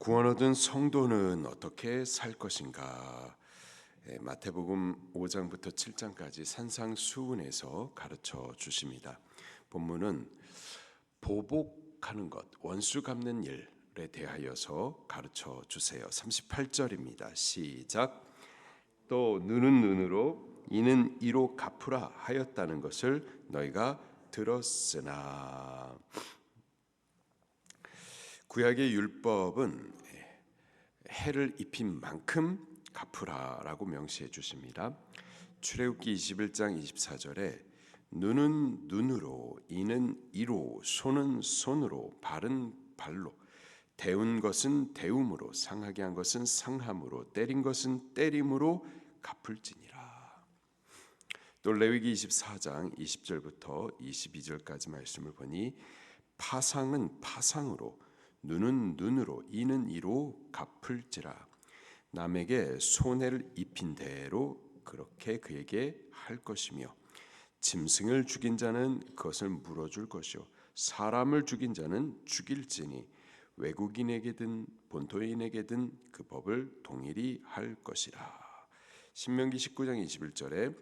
구원 얻은 성도는 어떻게 살 것인가? 마태복음 5장부터 7장까지 산상수훈에서 가르쳐 주십니다. 본문은 보복하는 것, 원수 갚는 일에 대하여서 가르쳐 주세요. 38절입니다. 시작. 또 눈은 눈으로 이는 이로 갚으라 하였다는 것을 너희가 들었으나. 구약의 율법은 해를 입힌 만큼 갚으라라고 명시해 주십니다. 출애굽기 21장 24절에 눈은 눈으로, 이는 이로, 손은 손으로, 발은 발로, 대운 것은 대움으로, 상하게 한 것은 상함으로, 때린 것은 때림으로 갚을지니라. 또 레위기 24장 20절부터 22절까지 말씀을 보니 파상은 파상으로, 눈은 눈으로, 이는 이로 갚을지라. 남에게 손해를 입힌 대로 그렇게 그에게 할 것이며, 짐승을 죽인 자는 그것을 물어줄 것이요 사람을 죽인 자는 죽일지니 외국인에게든 본토인에게든 그 법을 동일히 할 것이라. 신명기 19장 21절에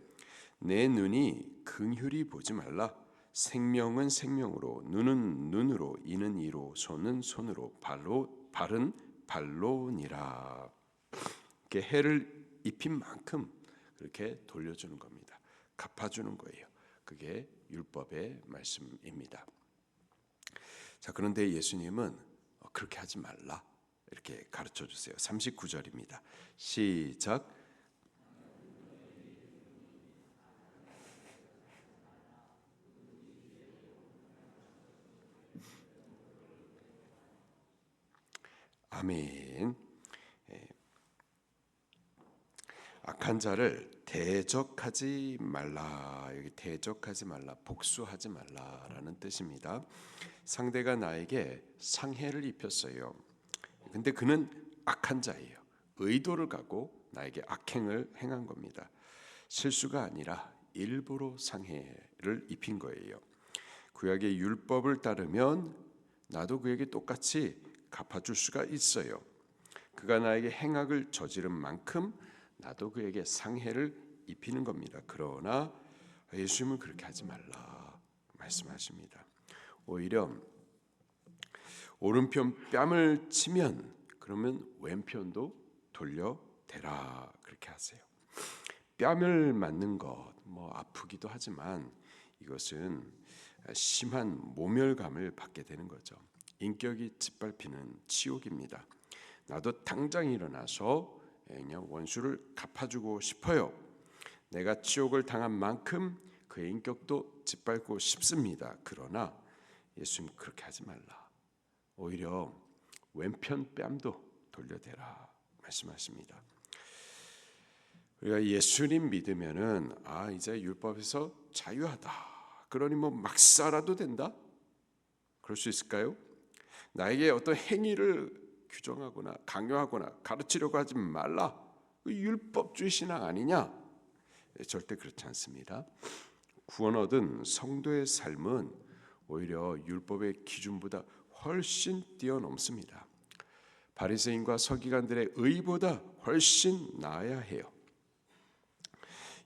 내 눈이 긍휼히 보지 말라. 생명은 생명으로, 눈은 눈으로, 이는 이로, 손은 손으로, 발은 발로니라. 이렇게 해를 입힌 만큼 그렇게 돌려주는 겁니다. 갚아주는 거예요. 그게 율법의 말씀입니다. 자, 그런데 예수님은 그렇게 하지 말라 이렇게 가르쳐 주세요. 39절입니다. 시작. 아멘. 악한 자를 대적하지 말라. 여기 대적하지 말라, 복수하지 말라라는 뜻입니다. 상대가 나에게 상해를 입혔어요. 근데 그는 악한 자예요. 의도를 갖고 나에게 악행을 행한 겁니다. 실수가 아니라 일부러 상해를 입힌 거예요. 구약의 율법을 따르면 나도 그에게 똑같이 갚아줄 수가 있어요. 그가 나에게 행악을 저지른 만큼 나도 그에게 상해를 입히는 겁니다. 그러나 예수님은 그렇게 하지 말라 말씀하십니다. 오히려 오른편 뺨을 치면 그러면 왼편도 돌려대라 그렇게 하세요. 뺨을 맞는 것 아프기도 하지만 이것은 심한 모멸감을 받게 되는 거죠. 인격이 짓밟히는 치욕입니다. 나도 당장 일어나서 그냥 원수를 갚아주고 싶어요. 내가 치욕을 당한 만큼 그의 인격도 짓밟고 싶습니다. 그러나 예수님 그렇게 하지 말라. 오히려 왼편 뺨도 돌려대라 말씀하십니다. 우리가 예수님 믿으면은 이제 율법에서 자유하다. 그러니 막 살아도 된다? 그럴 수 있을까요? 나에게 어떤 행위를 규정하거나 강요하거나 가르치려고 하지 말라. 율법주의 신앙 아니냐? 절대 그렇지 않습니다. 구원 얻은 성도의 삶은 오히려 율법의 기준보다 훨씬 뛰어넘습니다. 바리새인과 서기관들의 의보다 훨씬 나아야 해요.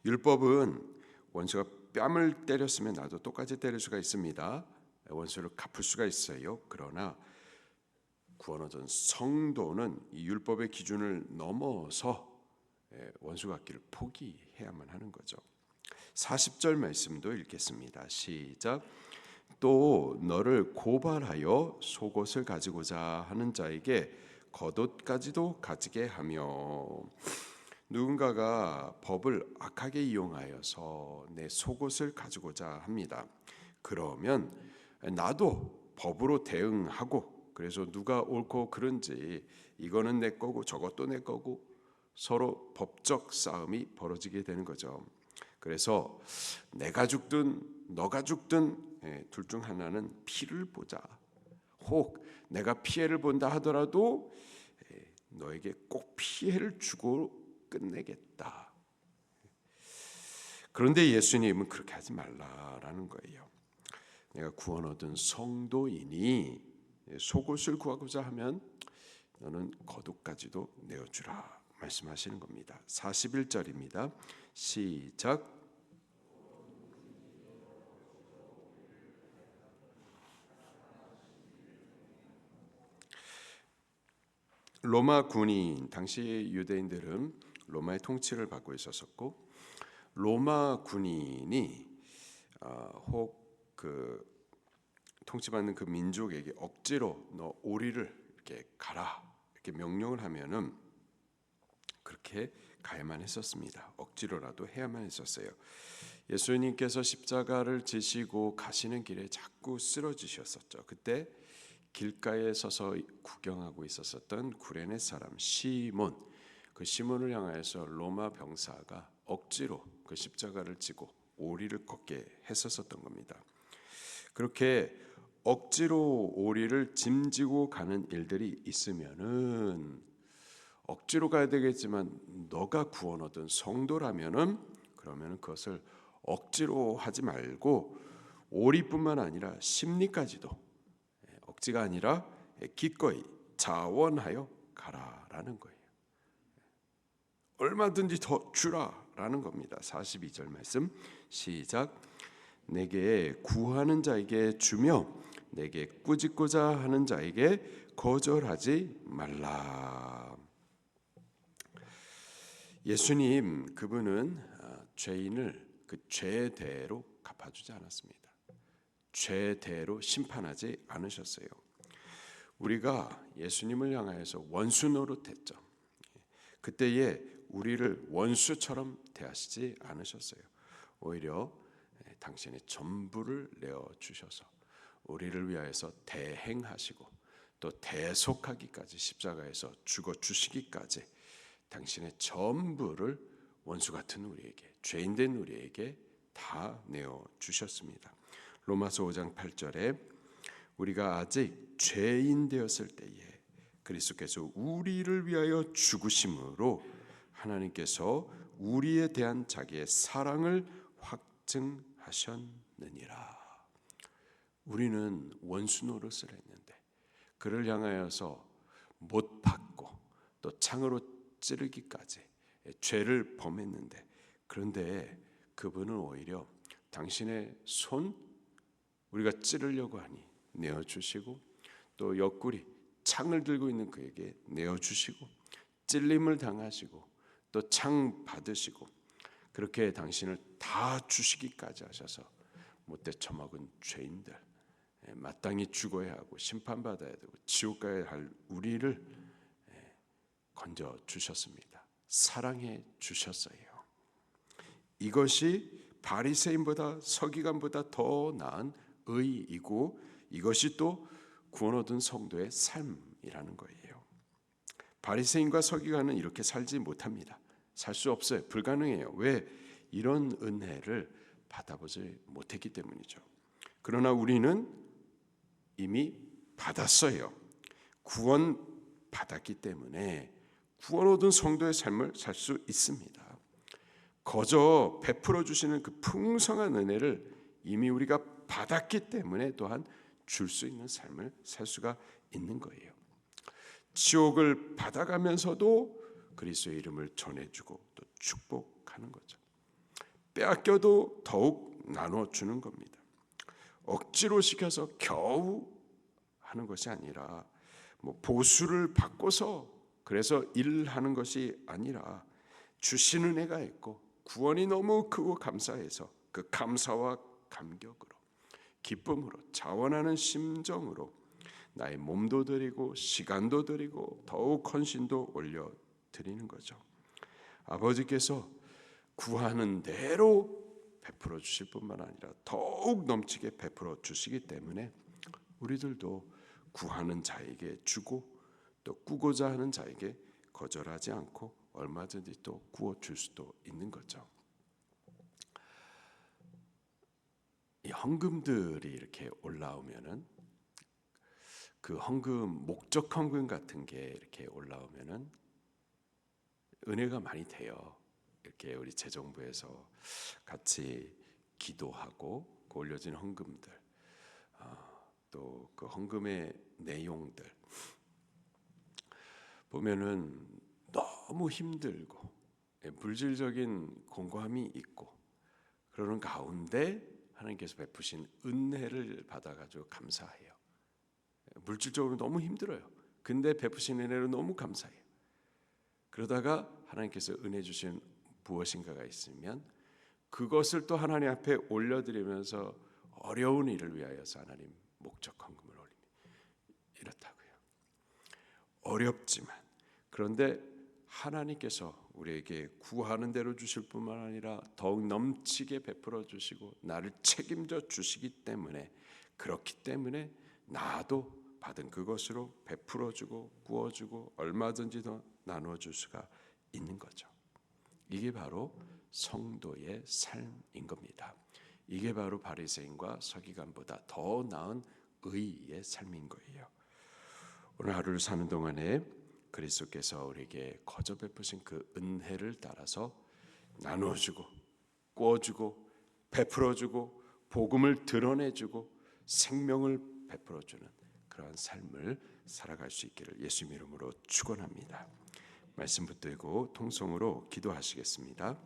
율법은 원수가 뺨을 때렸으면 나도 똑같이 때릴 수가 있습니다. 원수를 갚을 수가 있어요. 그러나 구원 얻은 성도는 이 율법의 기준을 넘어서 원수 갚기를 포기해야만 하는 거죠. 40절 말씀도 읽겠습니다. 시작. 또 너를 고발하여 속옷을 가지고자 하는 자에게 겉옷까지도 가지게 하며. 누군가가 법을 악하게 이용하여서 내 속옷을 가지고자 합니다. 그러면 나도 법으로 대응하고, 그래서 누가 옳고 그른지 이거는 내 거고 저것도 내 거고 서로 법적 싸움이 벌어지게 되는 거죠. 그래서 내가 죽든 너가 죽든 둘 중 하나는 피를 보자. 혹 내가 피해를 본다 하더라도 너에게 꼭 피해를 주고 끝내겠다. 그런데 예수님은 그렇게 하지 말라라는 거예요. 내가 구원 얻은 성도이니 속옷을 구하고자 하면 너는 거두까지도 내어주라 말씀하시는 겁니다. 41절입니다. 시작. 로마 군인, 당시 유대인들은 로마의 통치를 받고 있었었고, 로마 군인이 혹 그 통치받는 그 민족에게 억지로 너 오리를 이렇게 가라 이렇게 명령을 하면은 그렇게 가야만 했었습니다. 억지로라도 해야만 했었어요. 예수님께서 십자가를 지시고 가시는 길에 자꾸 쓰러지셨었죠. 그때 길가에 서서 구경하고 있었던 구레네 사람 시몬, 그 시몬을 향하여서 로마 병사가 억지로 그 십자가를 지고 오리를 걷게 했었던 겁니다. 그렇게 억지로 오리를 짐지고 가는 일들이 있으면은 억지로 가야 되겠지만 너가 구원 얻은 성도라면은 그러면은 그것을 억지로 하지 말고 오리뿐만 아니라 심리까지도 억지가 아니라 기꺼이 자원하여 가라라는 거예요. 얼마든지 더 주라라는 겁니다. 42절 말씀 시작. 내게 구하는 자에게 주며 내게 꾸짖고자 하는 자에게 거절하지 말라. 예수님 그분은 죄인을 그 죄대로 갚아주지 않았습니다. 죄대로 심판하지 않으셨어요. 우리가 예수님을 향하여서 원수 노릇했죠. 그때에 우리를 원수처럼 대하시지 않으셨어요. 오히려 당신의 전부를 내어주셔서 우리를 위하여서 대행하시고 또 대속하기까지 십자가에서 죽어주시기까지 당신의 전부를 원수 같은 우리에게, 죄인된 우리에게 다 내어주셨습니다. 로마서 5장 8절에 우리가 아직 죄인 되었을 때에 그리스도께서 우리를 위하여 죽으심으로 하나님께서 우리에 대한 자기의 사랑을 확증하셨느니라. 우리는 원수 노릇을 했는데 그를 향하여서 못 받고 또 창으로 찌르기까지 죄를 범했는데, 그런데 그분은 오히려 당신의 손 우리가 찌르려고 하니 내어주시고 또 옆구리 창을 들고 있는 그에게 내어주시고 찔림을 당하시고 또 창 받으시고 그렇게 당신을 다 주시기까지 하셔서 못돼 처먹은 죄인들, 마땅히 죽어야 하고 심판받아야 되고 지옥 가야 할 우리를 건져 주셨습니다. 사랑해 주셨어요. 이것이 바리새인보다 서기관보다 더 나은 의이고 이것이 또 구원 얻은 성도의 삶이라는 거예요. 바리새인과 서기관은 이렇게 살지 못합니다. 살 수 없어요. 불가능해요. 왜? 이런 은혜를 받아보지 못했기 때문이죠. 그러나 우리는 이미 받았어요. 구원 받았기 때문에 구원 얻은 성도의 삶을 살 수 있습니다. 거저 베풀어 주시는 그 풍성한 은혜를 이미 우리가 받았기 때문에 또한 줄 수 있는 삶을 살 수가 있는 거예요. 지옥을 받아가면서도 그리스도의 이름을 전해주고 또 축복하는 거죠. 빼앗겨도 더욱 나눠주는 겁니다. 억지로 시켜서 겨우 하는 것이 아니라 보수를 바꿔서 그래서 일하는 것이 아니라 주시는 애가 있고 구원이 너무 크고 감사해서 그 감사와 감격으로 기쁨으로 자원하는 심정으로 나의 몸도 드리고 시간도 드리고 더욱 헌신도 올려 드리는 거죠. 아버지께서 구하는 대로 베풀어 주실 뿐만 아니라 더욱 넘치게 베풀어 주시기 때문에 우리들도 구하는 자에게 주고 또 꾸고자 하는 자에게 거절하지 않고 얼마든지 또 구워 줄 수도 있는 거죠. 이 헌금들이 이렇게 올라오면은 그 헌금 목적 헌금 같은 게 이렇게 올라오면은 은혜가 많이 돼요. 이렇게 우리 재정부에서 같이 기도하고 그 올려진 헌금들, 또 그 헌금의 내용들, 보면은 너무 힘들고 물질적인 공고함이 있고 그러는 가운데 하나님께서 베푸신 은혜를 받아가지고 감사해요. 물질적으로 너무 힘들어요. 근데 베푸신 은혜로 너무 감사해요. 그러다가 하나님께서 은혜 주신 무엇인가가 있으면 그것을 또 하나님 앞에 올려드리면서 어려운 일을 위하여서 하나님 목적 헌금을 올립니다. 이렇다고요. 어렵지만 그런데 하나님께서 우리에게 구하는 대로 주실 뿐만 아니라 더욱 넘치게 베풀어 주시고 나를 책임져 주시기 때문에 그렇기 때문에 나도 받은 그것으로 베풀어 주고 구워 주고 얼마든지 더 나누어 줄 수가 있는 거죠. 이게 바로 성도의 삶인 겁니다. 이게 바로 바리새인과 서기관보다 더 나은 의의 삶인 거예요. 오늘 하루를 사는 동안에 그리스도께서 우리에게 거저 베푸신 그 은혜를 따라서 나누어주고 구워주고 베풀어주고 복음을 드러내주고 생명을 베풀어주는 그러한 삶을 살아갈 수 있기를 예수님 이름으로 축원합니다. 말씀 붙들고 통성으로 기도하시겠습니다.